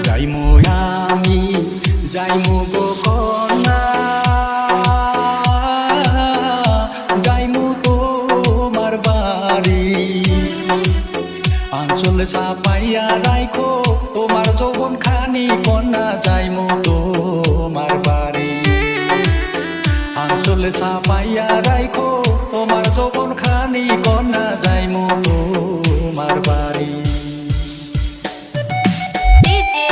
যাইমু আমি যাইমু গো কন্যা যাইমু তোমার বাড়ি আঞ্চলে চাপাইয়া রাইখো তোমার যৌবন খানি কন্যা যাইমু তোমার বাড়ি আঞ্চলে চাপাইয়া রাইখো তোমার যৌবন খানি কন্যা যাইমু